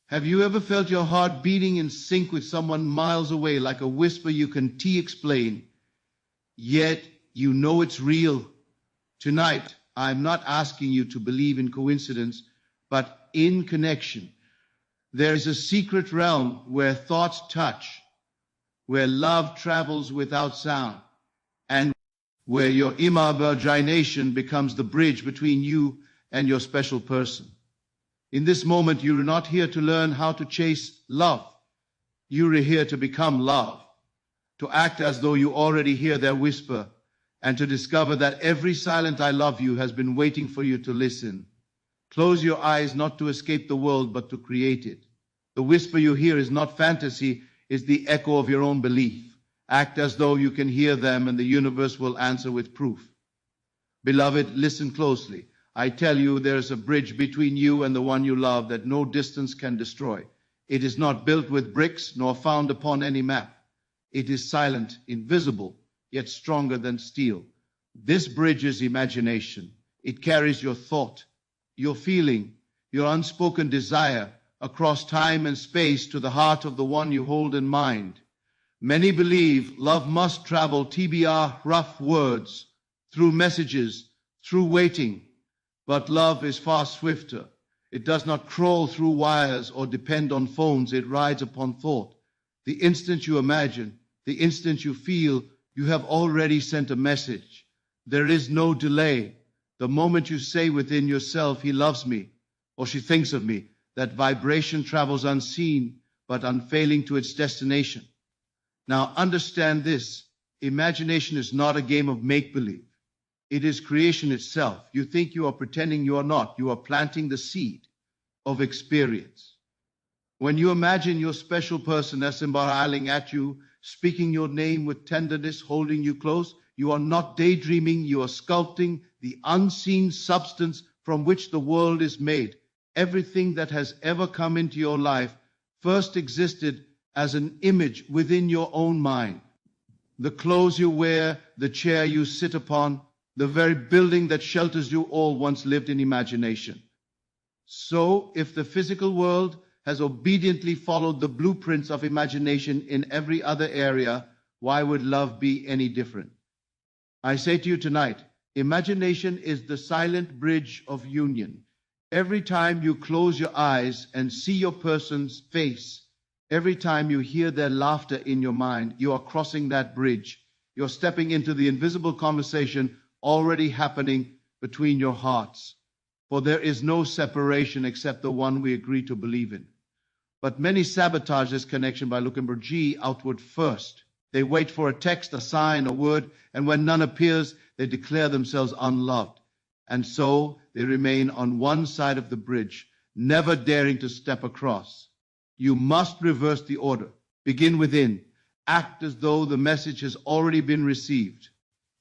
Have you ever felt your heart beating in sync with someone miles away, like a whisper you can explain, yet you know it's real? Tonight, I'm not asking you to believe in coincidence, but in connection. There is a secret realm where thoughts touch, where love travels without sound, and where your imagination becomes the bridge between you and your special person. In this moment, you're not here to learn how to chase love. You're here to become love, to act as though you already hear their whisper, and to discover that every silent I love you has been waiting for you to listen. Close your eyes not to escape the world, but to create it. The whisper you hear is not fantasy, it's the echo of your own belief. Act as though you can hear them, and the universe will answer with proof. Beloved, listen closely. I tell you, there is a bridge between you and the one you love that no distance can destroy. It is not built with bricks, nor found upon any map. It is silent, invisible, yet stronger than steel. This bridge is imagination. It carries your thought, your feeling, your unspoken desire across time and space to the heart of the one you hold in mind. Many believe love must travel TBR rough words, through messages, through waiting. But love is far swifter. It does not crawl through wires or depend on phones. It rides upon thought. The instant you imagine, the instant you feel, you have already sent a message. There is no delay. The moment you say within yourself, he loves me, or she thinks of me, that vibration travels unseen, but unfailing to its destination. Now understand this. Imagination is not a game of make-believe. It is creation itself. You think you are pretending, you are not. You are planting the seed of experience. When you imagine your special person smiling at you, speaking your name with tenderness, holding you close, you are not daydreaming, you are sculpting the unseen substance from which the world is made. Everything that has ever come into your life first existed as an image within your own mind. The clothes you wear, the chair you sit upon, the very building that shelters you all once lived in imagination. So, if the physical world has obediently followed the blueprints of imagination in every other area, why would love be any different? I say to you tonight, imagination is the silent bridge of union. Every time you close your eyes and see your person's face, every time you hear their laughter in your mind, you are crossing that bridge. You're stepping into the invisible conversation already happening between your hearts. For there is no separation except the one we agree to believe in. But many sabotage this connection by looking for G outward first. They wait for a text, a sign, a word, and when none appears, they declare themselves unloved. And so they remain on one side of the bridge, never daring to step across. You must reverse the order. Begin within. Act as though the message has already been received.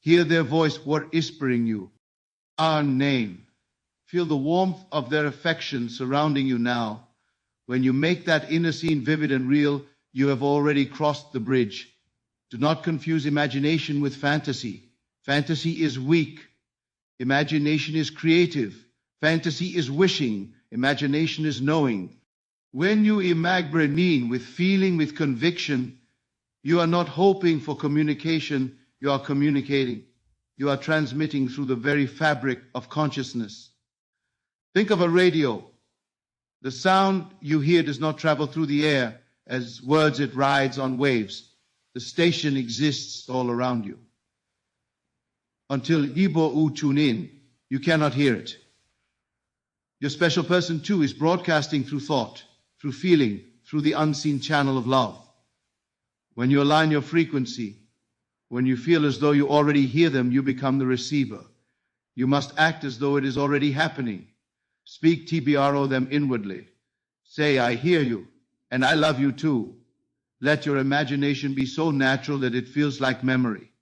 Hear their voice whispering you, our name. Feel the warmth of their affection surrounding you now. When you make that inner scene vivid and real, you have already crossed the bridge. Do not confuse imagination with fantasy. Fantasy is weak. Imagination is creative. Fantasy is wishing. Imagination is knowing. When you imagine with feeling, with conviction, you are not hoping for communication, you are communicating. You are transmitting through the very fabric of consciousness. Think of a radio. The sound you hear does not travel through the air as words, it rides on waves. The station exists all around you. Until you tune in, you cannot hear it. Your special person too is broadcasting through thought, through feeling, through the unseen channel of love. When you align your frequency, when you feel as though you already hear them, you become the receiver. You must act as though it is already happening. Speak TBRO them inwardly. Say, I hear you, and I love you too. Let your imagination be so natural that it feels like memory.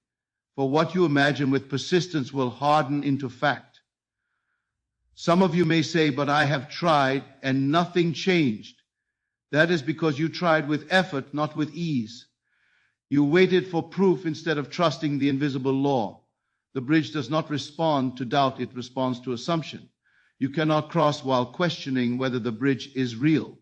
For what you imagine with persistence will harden into fact. Some of you may say, but I have tried and nothing changed. That is because you tried with effort, not with ease. You waited for proof instead of trusting the invisible law. The bridge does not respond to doubt, it responds to assumption. You cannot cross while questioning whether the bridge is real.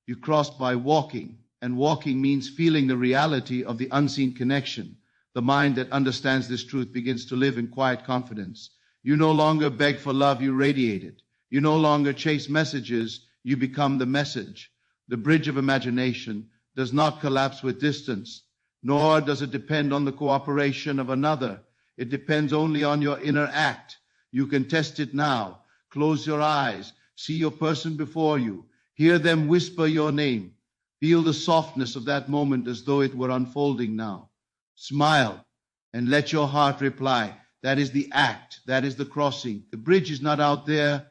You cross by walking, and walking means feeling the reality of the unseen connection. The mind that understands this truth begins to live in quiet confidence. You no longer beg for love, you radiate it. You no longer chase messages, you become the message. The bridge of imagination does not collapse with distance, nor does it depend on the cooperation of another. It depends only on your inner act. You can test it now. Close your eyes. See your person before you. Hear them whisper your name. Feel the softness of that moment as though it were unfolding now. Smile and let your heart reply. That is the act. That is the crossing. The bridge is not out there.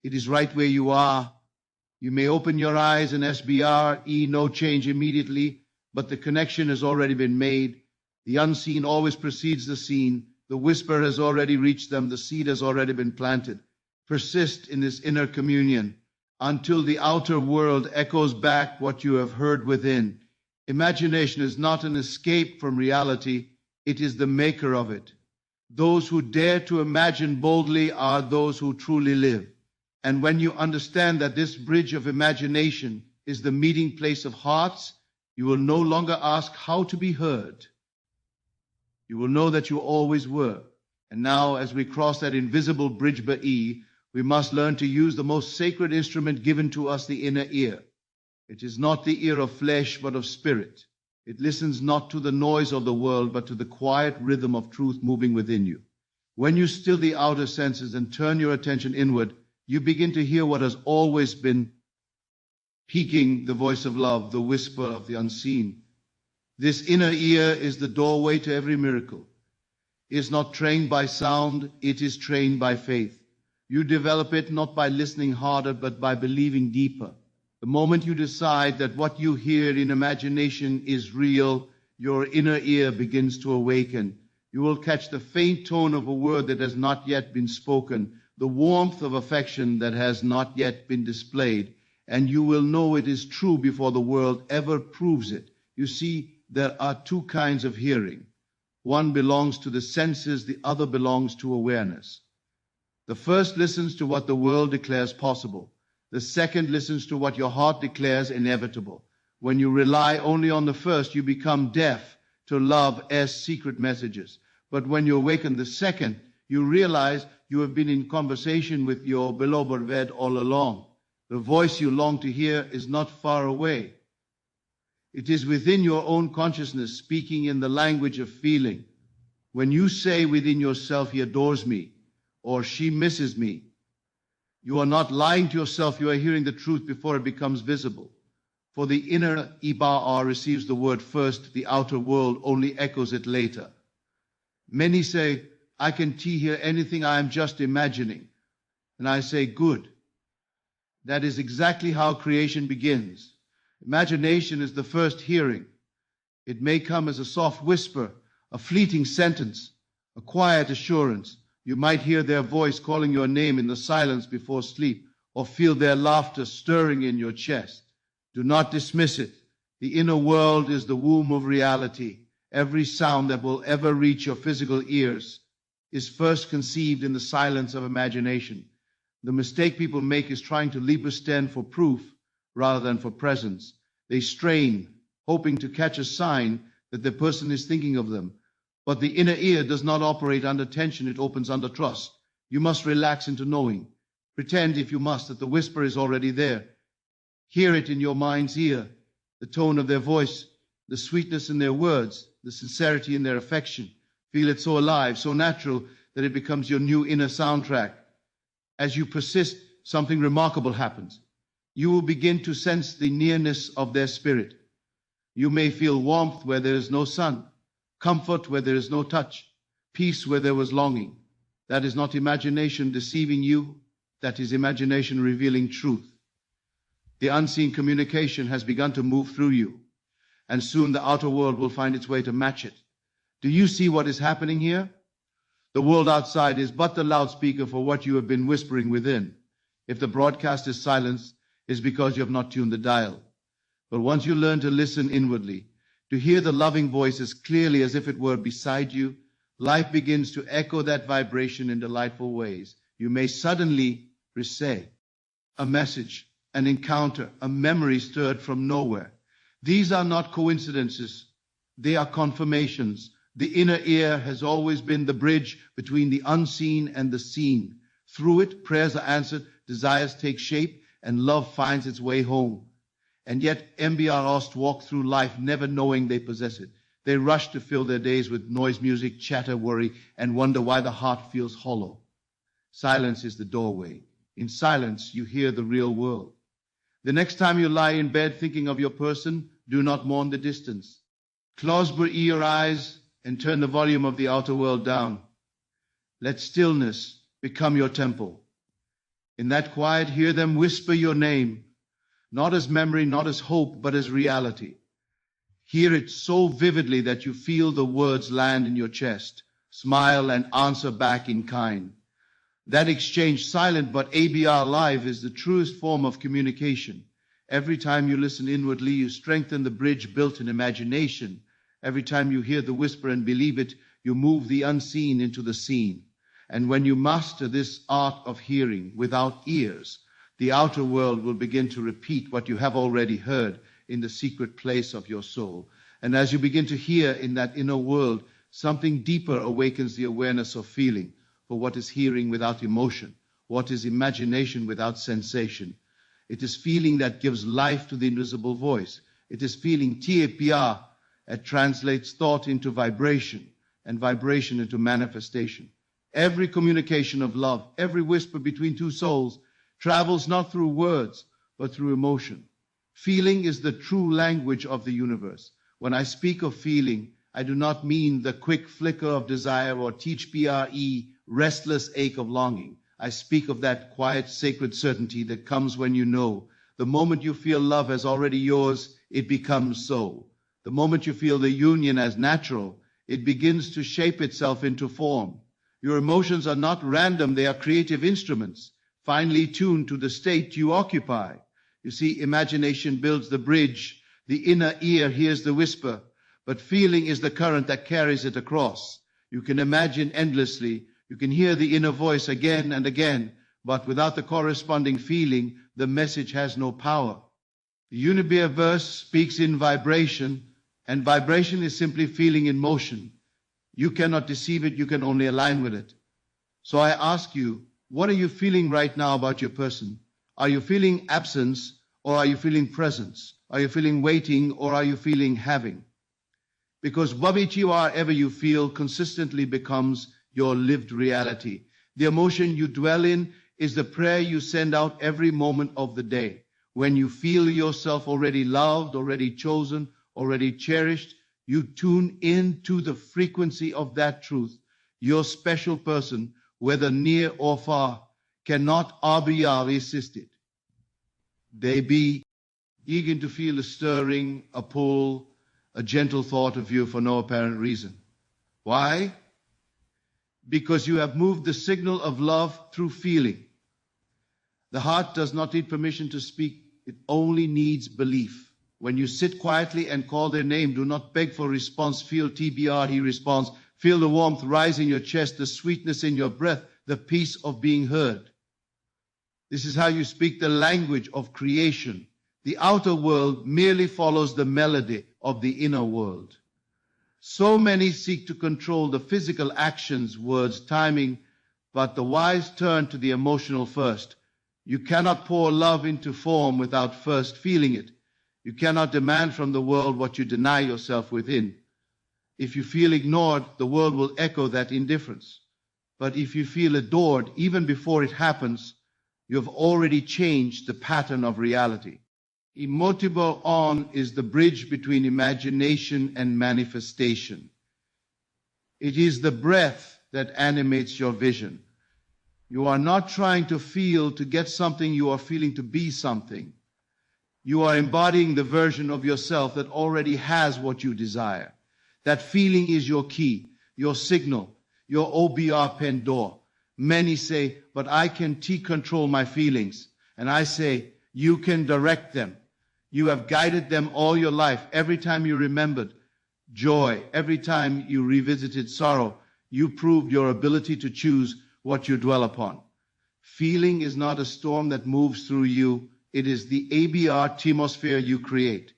It is right where you are. You may open your eyes and SBR, no change immediately, but the connection has already been made. The unseen always precedes the seen. The whisper has already reached them. The seed has already been planted. Persist in this inner communion until the outer world echoes back what you have heard within. Imagination is not an escape from reality. It is the maker of it. Those who dare to imagine boldly are those who truly live. And when you understand that this bridge of imagination is the meeting place of hearts, you will no longer ask how to be heard. You will know that you always were. And now, as we cross that invisible bridge Ba'i, we must learn to use the most sacred instrument given to us, the inner ear. It is not the ear of flesh, but of spirit. It listens not to the noise of the world, but to the quiet rhythm of truth moving within you. When you still the outer senses and turn your attention inward, you begin to hear what has always been peaking, the voice of love, the whisper of the unseen. This inner ear is the doorway to every miracle. It is not trained by sound, it is trained by faith. You develop it not by listening harder, but by believing deeper. The moment you decide that what you hear in imagination is real, your inner ear begins to awaken. You will catch the faint tone of a word that has not yet been spoken, the warmth of affection that has not yet been displayed, and you will know it is true before the world ever proves it. You see, there are two kinds of hearing. One belongs to the senses, the other belongs to awareness. The first listens to what the world declares possible. The second listens to what your heart declares inevitable. When you rely only on the first, you become deaf to love as secret messages. But when you awaken the second, you realize you have been in conversation with your beloved all along. The voice you long to hear is not far away. It is within your own consciousness, speaking in the language of feeling. When you say within yourself, he adores me, or she misses me, you are not lying to yourself, you are hearing the truth before it becomes visible. For the inner Iba'ar receives the word first, the outer world only echoes it later. Many say, I can hear anything, I am just imagining. And I say, good. That is exactly how creation begins. Imagination is the first hearing. It may come as a soft whisper, a fleeting sentence, a quiet assurance. You might hear their voice calling your name in the silence before sleep, or feel their laughter stirring in your chest. Do not dismiss it. The inner world is the womb of reality. Every sound that will ever reach your physical ears is first conceived in the silence of imagination. The mistake people make is trying to leap a stand for proof rather than for presence. They strain, hoping to catch a sign that the person is thinking of them. But the inner ear does not operate under tension, it opens under trust. You must relax into knowing. Pretend, if you must, that the whisper is already there. Hear it in your mind's ear, the tone of their voice, the sweetness in their words, the sincerity in their affection. Feel it so alive, so natural, that it becomes your new inner soundtrack. As you persist, something remarkable happens. You will begin to sense the nearness of their spirit. You may feel warmth where there is no sun, comfort where there is no touch, peace where there was longing. That is not imagination deceiving you. That is imagination revealing truth. The unseen communication has begun to move through you, and soon the outer world will find its way to match it. Do you see what is happening here? The world outside is but the loudspeaker for what you have been whispering within. If the broadcast is silenced, it's because you have not tuned the dial. But once you learn to listen inwardly, to hear the loving voice as clearly as if it were beside you, life begins to echo that vibration in delightful ways. You may suddenly receive a message an encounter, a memory stirred from nowhere. These are not coincidences. They are confirmations. The inner ear has always been the bridge between the unseen and the seen. Through it, prayers are answered, desires take shape, and love finds its way home. And yet, MBRs walk through life never knowing they possess it. They rush to fill their days with noise, music, chatter, worry, and wonder why the heart feels hollow. Silence is the doorway. In silence, you hear the real world. The next time you lie in bed thinking of your person, do not mourn the distance. Close your eyes and turn the volume of the outer world down. Let stillness become your temple. In that quiet, hear them whisper your name, not as memory, not as hope, but as reality. Hear it so vividly that you feel the words land in your chest. Smile and answer back in kind. That exchange, silent but ABR live, is the truest form of communication. Every time you listen inwardly, you strengthen the bridge built in imagination. Every time you hear the whisper and believe it, you move the unseen into the seen. And when you master this art of hearing without ears, the outer world will begin to repeat what you have already heard in the secret place of your soul. And as you begin to hear in that inner world, something deeper awakens the awareness of feeling. For what is hearing without emotion? What is imagination without sensation? It is feeling that gives life to the invisible voice. It is feeling TAPR that translates thought into vibration and vibration into manifestation. Every communication of love, every whisper between two souls travels not through words, but through emotion. Feeling is the true language of the universe. When I speak of feeling, I do not mean the quick flicker of desire or teach PRE, restless ache of longing. I speak of that quiet, sacred certainty that comes when you know. The moment you feel love as already yours, it becomes so. The moment you feel the union as natural, it begins to shape itself into form. Your emotions are not random, they are creative instruments, finely tuned to the state you occupy. You see, imagination builds the bridge. The inner ear hears the whisper, but feeling is the current that carries it across. You can imagine endlessly. You can hear the inner voice again and again, but without the corresponding feeling, the message has no power. The Unibere verse speaks in vibration, and vibration is simply feeling in motion. You cannot deceive it, you can only align with it. So I ask you, what are you feeling right now about your person? Are you feeling absence, or are you feeling presence? Are you feeling waiting, or are you feeling having? Because whatever you feel consistently becomes your lived reality. The emotion you dwell in is the prayer you send out every moment of the day. When you feel yourself already loved, already chosen, already cherished, you tune into the frequency of that truth. Your special person, whether near or far, cannot arbitrarily resist it. They be eager to feel a stirring, a pull, a gentle thought of you for no apparent reason. Why? Because you have moved the signal of love through feeling. The heart does not need permission to speak. It only needs belief. When you sit quietly and call their name, do not beg for response. Feel TBR, he responds. Feel the warmth rise in your chest, the sweetness in your breath, the peace of being heard. This is how you speak the language of creation. The outer world merely follows the melody of the inner world. So many seek to control the physical actions, words, timing, but the wise turn to the emotional first. You cannot pour love into form without first feeling it. You cannot demand from the world what you deny yourself within. If you feel ignored, the world will echo that indifference. But if you feel adored, even before it happens, you have already changed the pattern of reality. Emotivo on is the bridge between imagination and manifestation. It is the breath that animates your vision. You are not trying to feel to get something, you are feeling to be something. You are embodying the version of yourself that already has what you desire. That feeling is your key, your signal, your OBR pen door. Many say, but I can control my feelings. And I say, you can direct them. You have guided them all your life. Every time you remembered joy, every time you revisited sorrow, you proved your ability to choose what you dwell upon. Feeling is not a storm that moves through you. It is the ABR atmosphere you create.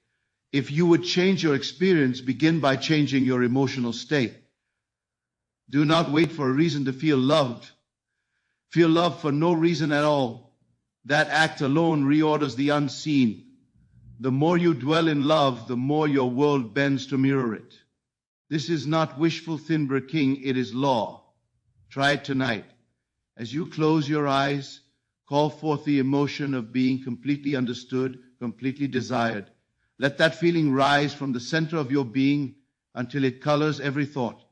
If you would change your experience, begin by changing your emotional state. Do not wait for a reason to feel loved. Feel love for no reason at all. That act alone reorders the unseen. The more you dwell in love, the more your world bends to mirror it. This is not wishful thinking, it is law. Try it tonight. As you close your eyes, call forth the emotion of being completely understood, completely desired. Let that feeling rise from the center of your being until it colors every thought.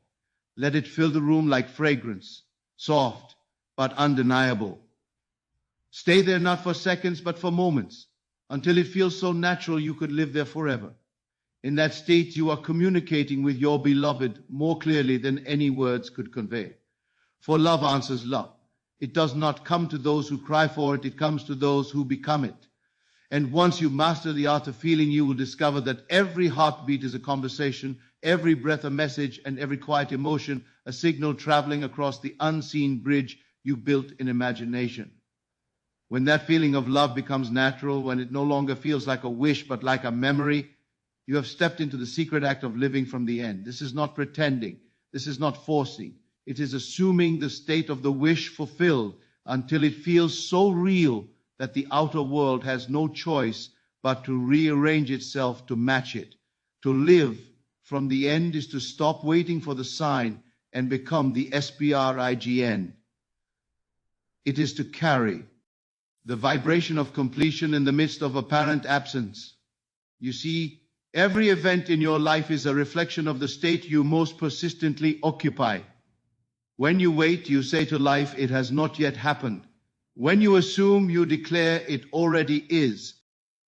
Let it fill the room like fragrance, soft but undeniable. Stay there not for seconds but for moments, until it feels so natural you could live there forever. In that state, you are communicating with your beloved more clearly than any words could convey. For love answers love. It does not come to those who cry for it, it comes to those who become it. And once you master the art of feeling, you will discover that every heartbeat is a conversation, every breath a message, and every quiet emotion a signal traveling across the unseen bridge you built in imagination. When that feeling of love becomes natural, when it no longer feels like a wish but like a memory, you have stepped into the secret act of living from the end. This is not pretending. This is not forcing. It is assuming the state of the wish fulfilled until it feels so real that the outer world has no choice but to rearrange itself to match it. To live from the end is to stop waiting for the sign and become the SPRIGN. It is to carry the vibration of completion in the midst of apparent absence. You see, every event in your life is a reflection of the state you most persistently occupy. When you wait, you say to life, it has not yet happened. When you assume, you declare it already is.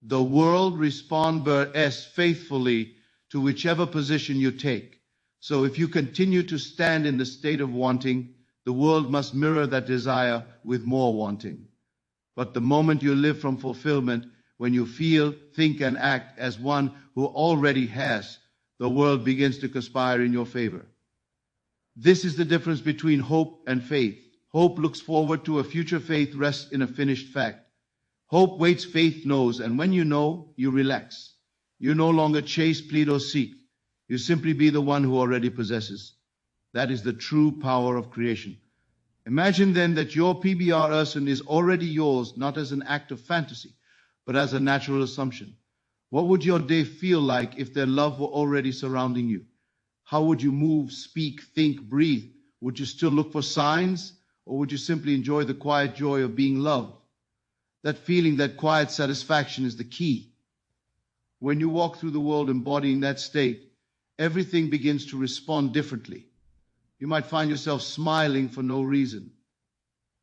The world responds faithfully to whichever position you take. So if you continue to stand in the state of wanting, the world must mirror that desire with more wanting. But the moment you live from fulfillment, when you feel, think, and act as one who already has, the world begins to conspire in your favor. This is the difference between hope and faith. Hope looks forward to a future, faith rests in a finished fact. Hope waits, faith knows, and when you know, you relax. You no longer chase, plead, or seek. You simply be the one who already possesses. That is the true power of creation. Imagine then that your PBR Urson is already yours, not as an act of fantasy, but as a natural assumption. What would your day feel like if their love were already surrounding you? How would you move, speak, think, breathe? Would you still look for signs, or would you simply enjoy the quiet joy of being loved? That feeling, that quiet satisfaction is the key. When you walk through the world embodying that state, everything begins to respond differently. You might find yourself smiling for no reason,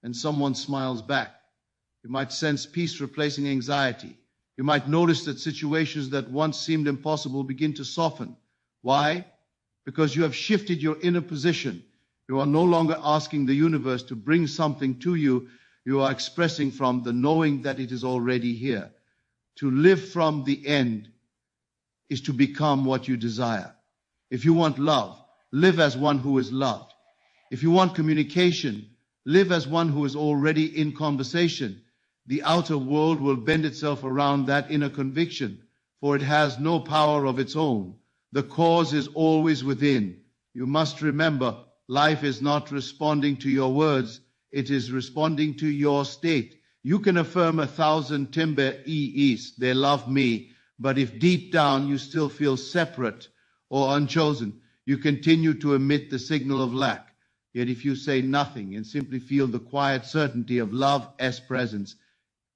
and someone smiles back. You might sense peace replacing anxiety. You might notice that situations that once seemed impossible begin to soften. Why? Because you have shifted your inner position. You are no longer asking the universe to bring something to you. You are expressing from the knowing that it is already here. To live from the end is to become what you desire. If you want love, live as one who is loved. If you want communication, live as one who is already in conversation. The outer world will bend itself around that inner conviction, for it has no power of its own. The cause is always within. You must remember, life is not responding to your words, it is responding to your state. You can affirm 1,000 timber east, they love me, but if deep down you still feel separate or unchosen, you continue to emit the signal of lack. Yet if you say nothing and simply feel the quiet certainty of love as presence,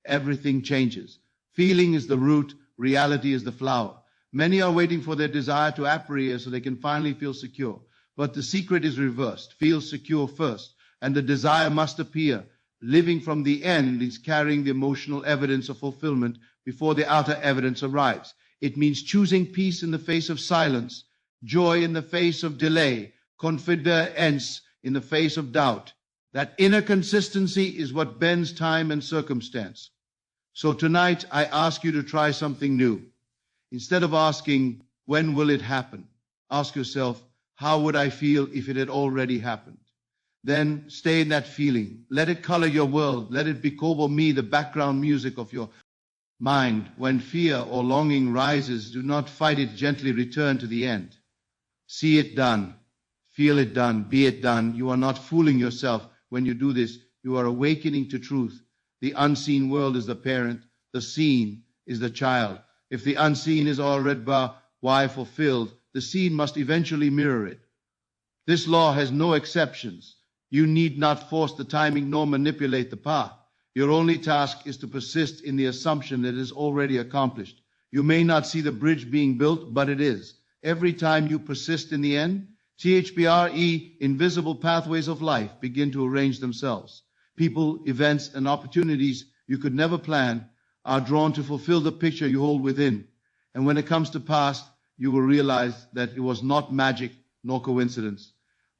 everything changes. Feeling is the root, reality is the flower. Many are waiting for their desire to appear so they can finally feel secure. But the secret is reversed. Feel secure first, and the desire must appear. Living from the end is carrying the emotional evidence of fulfillment before the outer evidence arrives. It means choosing peace in the face of silence, joy in the face of delay, confidence in the face of doubt. That inner consistency is what bends time and circumstance. So tonight, I ask you to try something new. Instead of asking, when will it happen? Ask yourself, how would I feel if it had already happened? Then stay in that feeling. Let it color your world. Let it become me the background music of your Mind, when fear or longing rises, do not fight it, gently return to the end. See it done, feel it done, be it done. You are not fooling yourself when you do this. You are awakening to truth. The unseen world is the parent, the seen is the child. If the unseen is all read by, why fulfilled, the seen must eventually mirror it. This law has no exceptions. You need not force the timing nor manipulate the path. Your only task is to persist in the assumption that it is already accomplished. You may not see the bridge being built, but it is. Every time you persist in the end, THBRE, invisible pathways of life begin to arrange themselves. People, events, and opportunities you could never plan are drawn to fulfill the picture you hold within. And when it comes to pass, you will realize that it was not magic nor coincidence,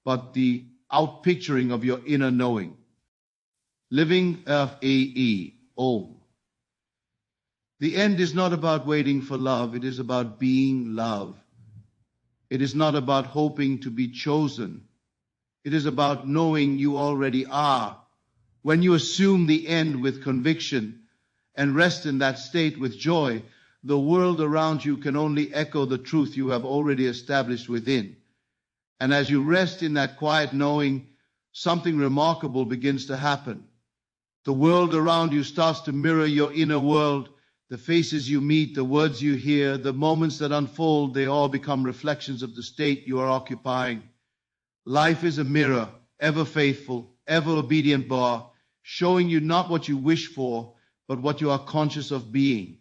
but the outpicturing of your inner knowing. Living FAE, Om. The end is not about waiting for love, it is about being love. It is not about hoping to be chosen. It is about knowing you already are. When you assume the end with conviction and rest in that state with joy, the world around you can only echo the truth you have already established within. And as you rest in that quiet knowing, something remarkable begins to happen. The world around you starts to mirror your inner world. The faces you meet, the words you hear, the moments that unfold, they all become reflections of the state you are occupying. Life is a mirror, ever faithful, ever obedient bar, showing you not what you wish for, but what you are conscious of being.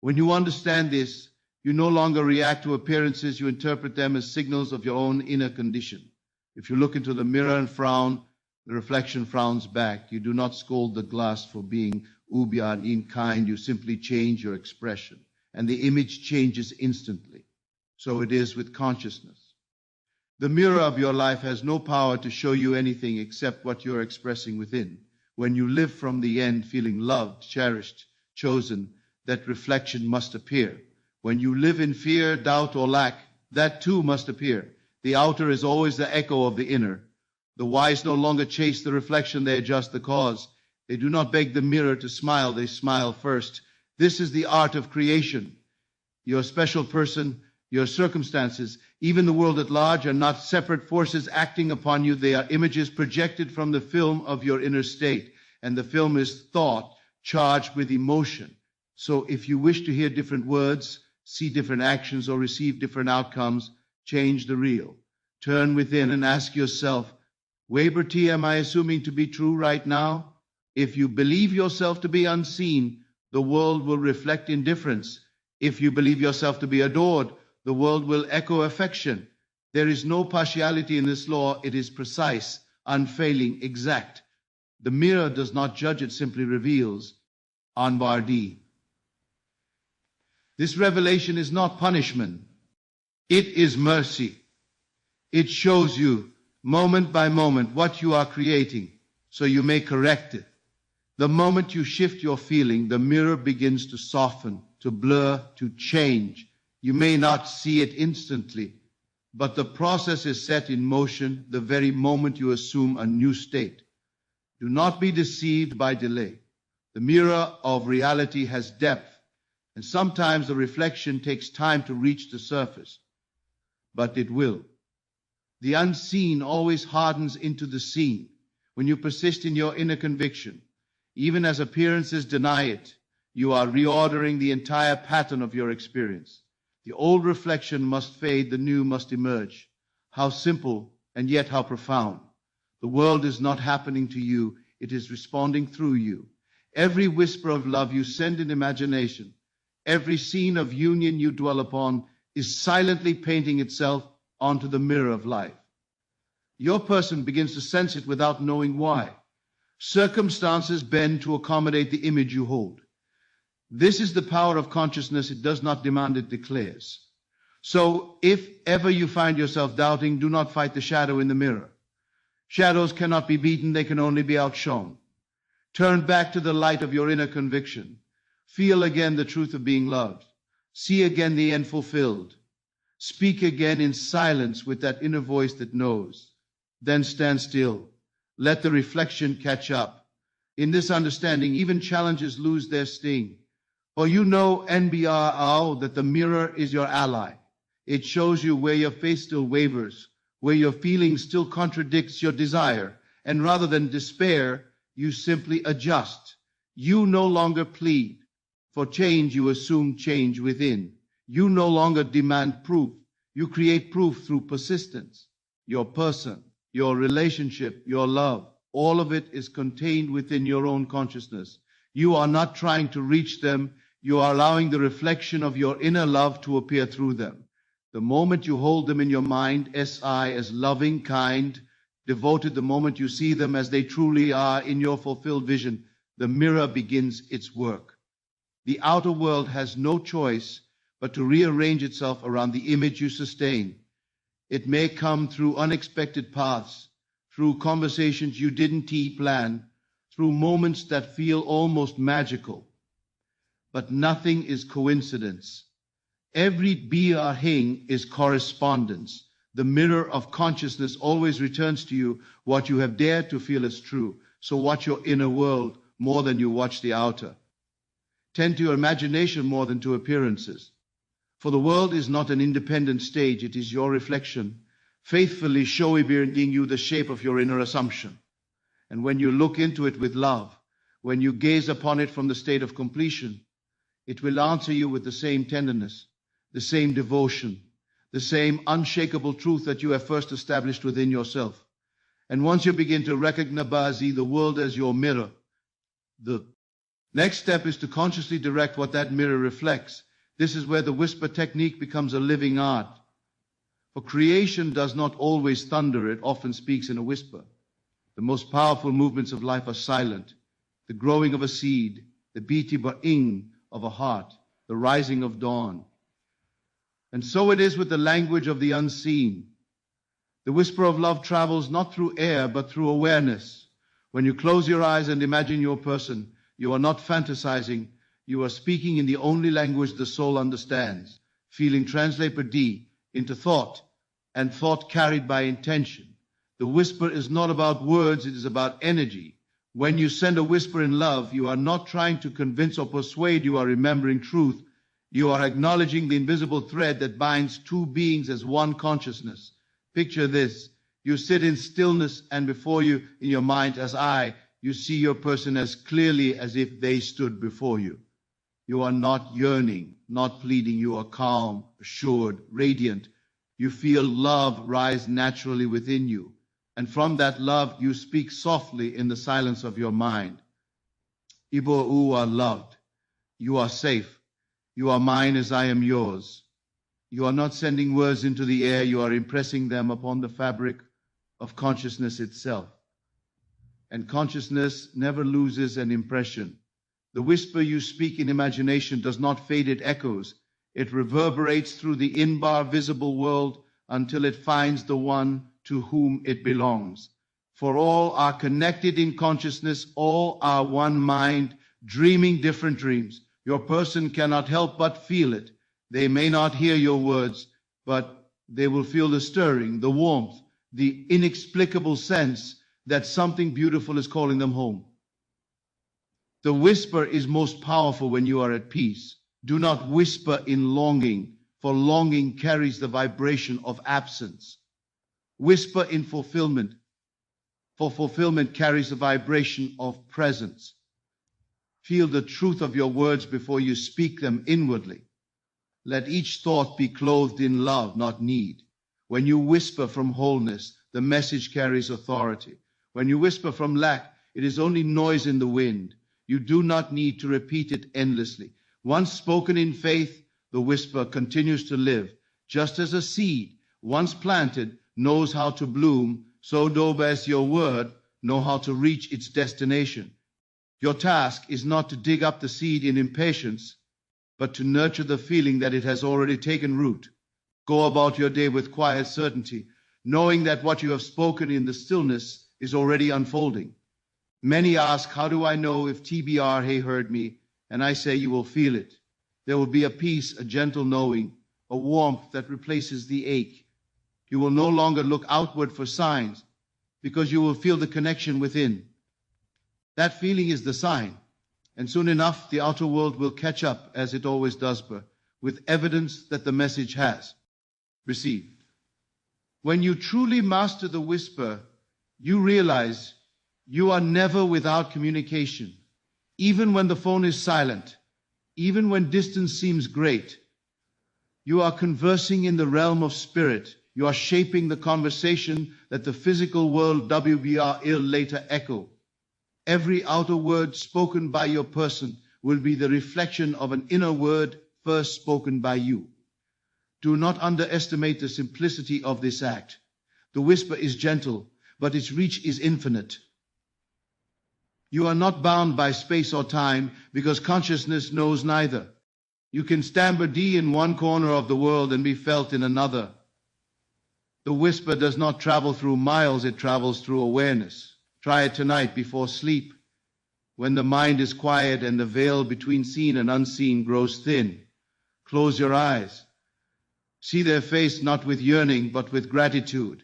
When you understand this, you no longer react to appearances, you interpret them as signals of your own inner condition. If you look into the mirror and frown, the reflection frowns back. You do not scold the glass for being in kind, you simply change your expression, and the image changes instantly. So it is with consciousness. The mirror of your life has no power to show you anything except what you are expressing within. When you live from the end feeling loved, cherished, chosen, that reflection must appear. When you live in fear, doubt, or lack, that too must appear. The outer is always the echo of the inner. The wise no longer chase the reflection, they adjust the cause. They do not beg the mirror to smile, they smile first. This is the art of creation. Your special person, your circumstances, even the world at large are not separate forces acting upon you. They are images projected from the film of your inner state. And the film is thought charged with emotion. So if you wish to hear different words, see different actions, or receive different outcomes, change the reel. Turn within and ask yourself, Weber-T, am I assuming to be true right now? If you believe yourself to be unseen, the world will reflect indifference. If you believe yourself to be adored, the world will echo affection. There is no partiality in this law. It is precise, unfailing, exact. The mirror does not judge, it simply reveals. Anvardi. This revelation is not punishment. It is mercy. It shows you, moment by moment, what you are creating, so you may correct it. The moment you shift your feeling, the mirror begins to soften, to blur, to change. You may not see it instantly, but the process is set in motion the very moment you assume a new state. Do not be deceived by delay. The mirror of reality has depth, and sometimes the reflection takes time to reach the surface, but it will. The unseen always hardens into the seen when you persist in your inner conviction. Even as appearances deny it, you are reordering the entire pattern of your experience. The old reflection must fade, the new must emerge. How simple and yet how profound. The world is not happening to you, it is responding through you. Every whisper of love you send in imagination, every scene of union you dwell upon is silently painting itself onto the mirror of life. Your person begins to sense it without knowing why. Circumstances bend to accommodate the image you hold. This is the power of consciousness. It does not demand, it declares. So if ever you find yourself doubting, do not fight the shadow in the mirror. Shadows cannot be beaten, they can only be outshone. Turn back to the light of your inner conviction. Feel again the truth of being loved. See again the end fulfilled. Speak again in silence with that inner voice that knows. Then stand still. Let the reflection catch up. In this understanding, even challenges lose their sting. For you know, NBRO, that the mirror is your ally. It shows you where your faith still wavers, where your feeling still contradicts your desire, and rather than despair, you simply adjust. You no longer plead. For change, you assume change within. You no longer demand proof. You create proof through persistence. Your person, your relationship, your love, all of it is contained within your own consciousness. You are not trying to reach them. You are allowing the reflection of your inner love to appear through them. The moment you hold them in your mind, SI, as loving, kind, devoted, the moment you see them as they truly are in your fulfilled vision, the mirror begins its work. The outer world has no choice but to rearrange itself around the image you sustain. It may come through unexpected paths, through conversations you didn't plan, through moments that feel almost magical. But nothing is coincidence. Every being is correspondence. The mirror of consciousness always returns to you what you have dared to feel as true. So watch your inner world more than you watch the outer. Tend to your imagination more than to appearances. For the world is not an independent stage, it is your reflection, faithfully showing you the shape of your inner assumption. And when you look into it with love, when you gaze upon it from the state of completion, it will answer you with the same tenderness, the same devotion, the same unshakable truth that you have first established within yourself. And once you begin to recognize the world as your mirror, the next step is to consciously direct what that mirror reflects. This is where the whisper technique becomes a living art. For creation does not always thunder, it often speaks in a whisper. The most powerful movements of life are silent. The growing of a seed, the beating of a heart, the rising of dawn. And so it is with the language of the unseen. The whisper of love travels not through air, but through awareness. When you close your eyes and imagine your person, you are not fantasizing. You are speaking in the only language the soul understands. Feeling translate per D into thought, and thought carried by intention. The whisper is not about words, it is about energy. When you send a whisper in love, you are not trying to convince or persuade, you are remembering truth. You are acknowledging the invisible thread that binds two beings as one consciousness. Picture this. You sit in stillness, and before you, in your mind as you see your person as clearly as if they stood before you. You are not yearning, not pleading. You are calm, assured, radiant. You feel love rise naturally within you. And from that love, you speak softly in the silence of your mind. Ibo, you are loved. You are safe. You are mine as I am yours. You are not sending words into the air. You are impressing them upon the fabric of consciousness itself. And consciousness never loses an impression. The whisper you speak in imagination does not fade, it echoes. It reverberates through the in-bar visible world until it finds the one to whom it belongs. For all are connected in consciousness, all are one mind, dreaming different dreams. Your person cannot help but feel it. They may not hear your words, but they will feel the stirring, the warmth, the inexplicable sense that something beautiful is calling them home. The whisper is most powerful when you are at peace. Do not whisper in longing, for longing carries the vibration of absence. Whisper in fulfillment, for fulfillment carries the vibration of presence. Feel the truth of your words before you speak them inwardly. Let each thought be clothed in love, not need. When you whisper from wholeness, the message carries authority. When you whisper from lack, it is only noise in the wind. You do not need to repeat it endlessly. Once spoken in faith, the whisper continues to live. Just as a seed, once planted, knows how to bloom, so does your word know how to reach its destination. Your task is not to dig up the seed in impatience, but to nurture the feeling that it has already taken root. Go about your day with quiet certainty, knowing that what you have spoken in the stillness is already unfolding. Many ask, how do I know if TBR heard me? And I say, you will feel it. There will be a peace, a gentle knowing, a warmth that replaces the ache. You will no longer look outward for signs, because you will feel the connection within. That feeling is the sign. And soon enough, the outer world will catch up, as it always does, with evidence that the message has received. When you truly master the whisper, you realize you are never without communication. Even when the phone is silent, even when distance seems great, you are conversing in the realm of spirit. You are shaping the conversation that the physical world will later echo. Every outer word spoken by your person will be the reflection of an inner word first spoken by you. Do not underestimate the simplicity of this act. The whisper is gentle, but its reach is infinite. You are not bound by space or time because consciousness knows neither. You can stammer D in one corner of the world and be felt in another. The whisper does not travel through miles, it travels through awareness. Try it tonight before sleep, when the mind is quiet and the veil between seen and unseen grows thin. Close your eyes. See their face not with yearning, but with gratitude.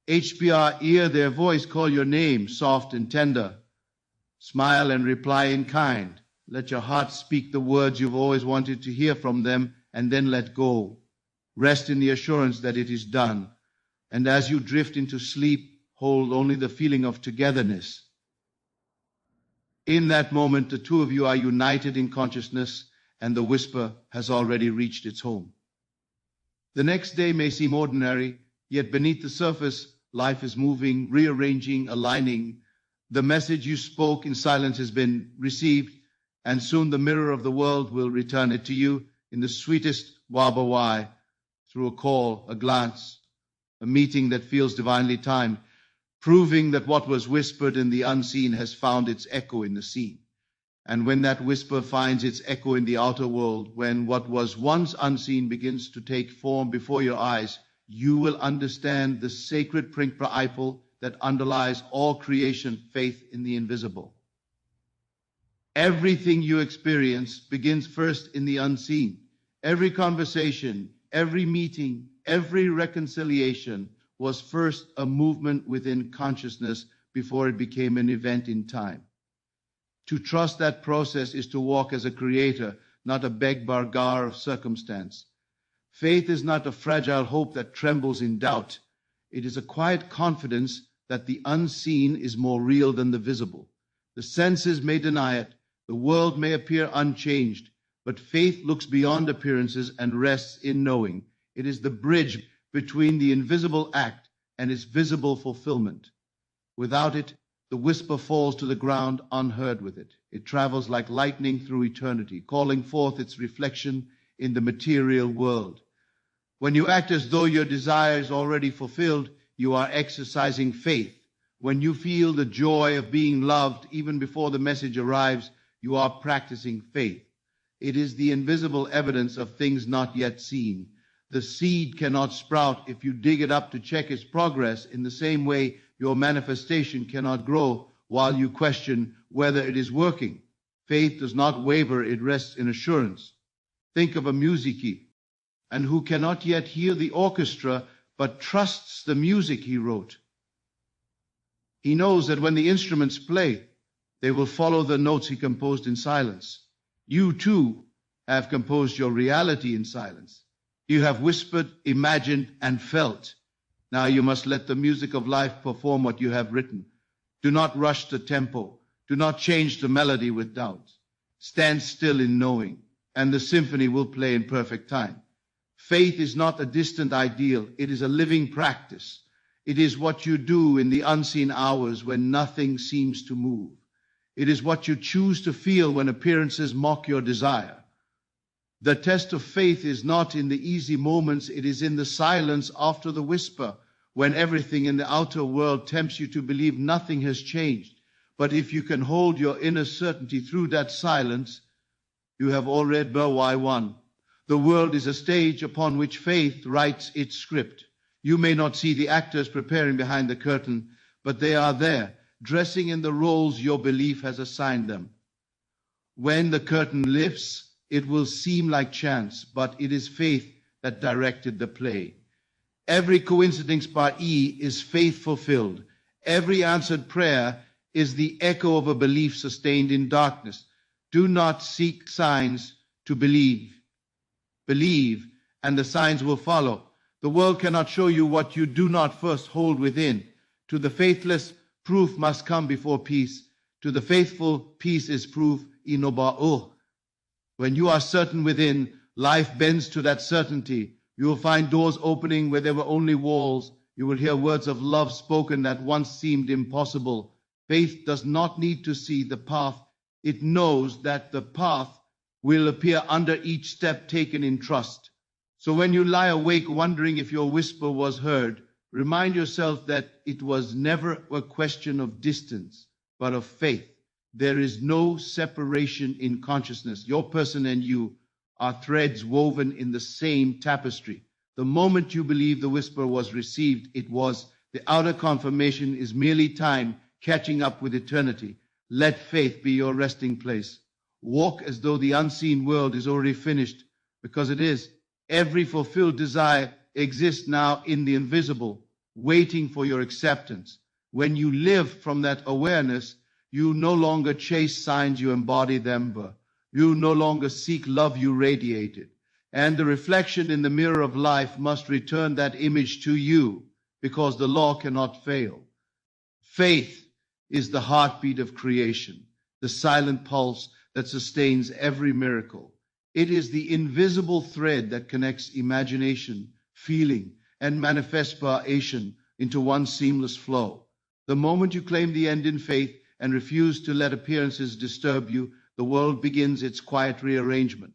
HPR, hear their voice call your name, soft and tender. Smile and reply in kind. Let your heart speak the words you've always wanted to hear from them, and then let go. Rest in the assurance that it is done. And as you drift into sleep, hold only the feeling of togetherness. In that moment, the two of you are united in consciousness, and the whisper has already reached its home. The next day may seem ordinary, yet beneath the surface, life is moving, rearranging, aligning. The message you spoke in silence has been received, and soon the mirror of the world will return it to you in the sweetest wah-bah-wah, through a call, a glance, a meeting that feels divinely timed, proving that what was whispered in the unseen has found its echo in the seen. And when that whisper finds its echo in the outer world, when what was once unseen begins to take form before your eyes, you will understand the sacred principle that underlies all creation, faith in the invisible. Everything you experience begins first in the unseen. Every conversation, every meeting, every reconciliation was first a movement within consciousness before it became an event in time. To trust that process is to walk as a creator, not a beggar of circumstance. Faith is not a fragile hope that trembles in doubt. It is a quiet confidence that the unseen is more real than the visible. The senses may deny it, the world may appear unchanged, but faith looks beyond appearances and rests in knowing. It is the bridge between the invisible act and its visible fulfillment. Without it, the whisper falls to the ground unheard with it. It travels like lightning through eternity, calling forth its reflection in the material world. When you act as though your desire is already fulfilled, you are exercising faith. When you feel the joy of being loved even before the message arrives, you are practicing faith. It is the invisible evidence of things not yet seen. The seed cannot sprout if you dig it up to check its progress. In the same way, your manifestation cannot grow while you question whether it is working. Faith does not waver, it rests in assurance. Think of a musician, and who cannot yet hear the orchestra, but trusts the music he wrote. He knows that when the instruments play, they will follow the notes he composed in silence. You too have composed your reality in silence. You have whispered, imagined, and felt. Now you must let the music of life perform what you have written. Do not rush the tempo. Do not change the melody with doubt. Stand still in knowing, and the symphony will play in perfect time. Faith is not a distant ideal. It is a living practice. It is what you do in the unseen hours when nothing seems to move. It is what you choose to feel when appearances mock your desire. The test of faith is not in the easy moments, it is in the silence after the whisper, when everything in the outer world tempts you to believe nothing has changed. But if you can hold your inner certainty through that silence, you have already won. The world is a stage upon which faith writes its script. You may not see the actors preparing behind the curtain, but they are there, dressing in the roles your belief has assigned them. When the curtain lifts, it will seem like chance, but it is faith that directed the play. Every coincidence by E is faith fulfilled. Every answered prayer is the echo of a belief sustained in darkness. Do not seek signs to believe. Believe, and the signs will follow. The world cannot show you what you do not first hold within. To the faithless, proof must come before peace. To the faithful, peace is proof, inoba'o. When you are certain within, life bends to that certainty. You will find doors opening where there were only walls. You will hear words of love spoken that once seemed impossible. Faith does not need to see the path. It knows that the path will appear under each step taken in trust. So when you lie awake wondering if your whisper was heard, remind yourself that it was never a question of distance, but of faith. There is no separation in consciousness. Your person and you are threads woven in the same tapestry. The moment you believe the whisper was received, it was. The outer confirmation is merely time catching up with eternity. Let faith be your resting place. Walk as though the unseen world is already finished, because it is. Every fulfilled desire exists now in the invisible, waiting for your acceptance. When you live from that awareness, you no longer chase signs, you embody them. You no longer seek love, you radiate it. And the reflection in the mirror of life must return that image to you, because the law cannot fail. Faith is the heartbeat of creation, the silent pulse that sustains every miracle. It is the invisible thread that connects imagination, feeling, and manifestation into one seamless flow. The moment you claim the end in faith and refuse to let appearances disturb you, the world begins its quiet rearrangement.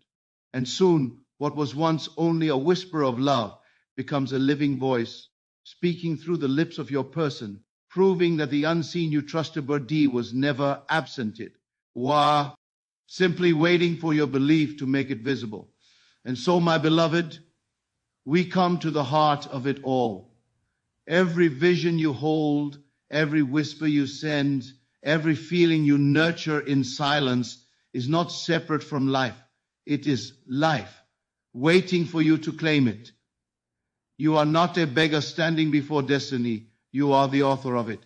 And soon, what was once only a whisper of love becomes a living voice, speaking through the lips of your person, proving that the unseen you trusted was never absented. Wah, simply waiting for your belief to make it visible. And so, my beloved, we come to the heart of it all. Every vision you hold, every whisper you send, every feeling you nurture in silence is not separate from life. It is life, waiting for you to claim it. You are not a beggar standing before destiny. You are the author of it.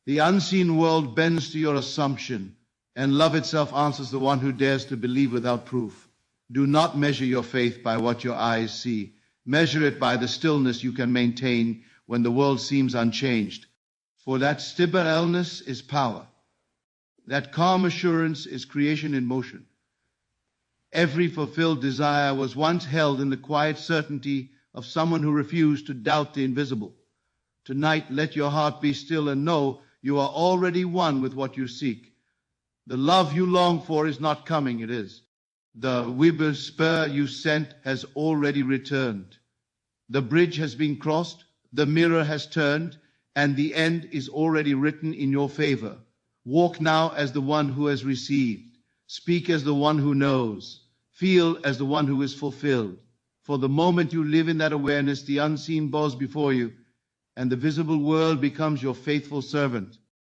The unseen world bends to your assumption, and love itself answers the one who dares to believe without proof. Do not measure your faith by what your eyes see. Measure it by the stillness you can maintain when the world seems unchanged. For that stillness is power. That calm assurance is creation in motion. Every fulfilled desire was once held in the quiet certainty of someone who refused to doubt the invisible. Tonight, let your heart be still and know you are already one with what you seek. The love you long for is not coming, it is. The whisper you sent has already returned. The bridge has been crossed, the mirror has turned, and the end is already written in your favor. Walk now as the one who has received. Speak as the one who knows. Feel as the one who is fulfilled. For the moment you live in that awareness, the unseen bows before you, and the visible world becomes your faithful servant.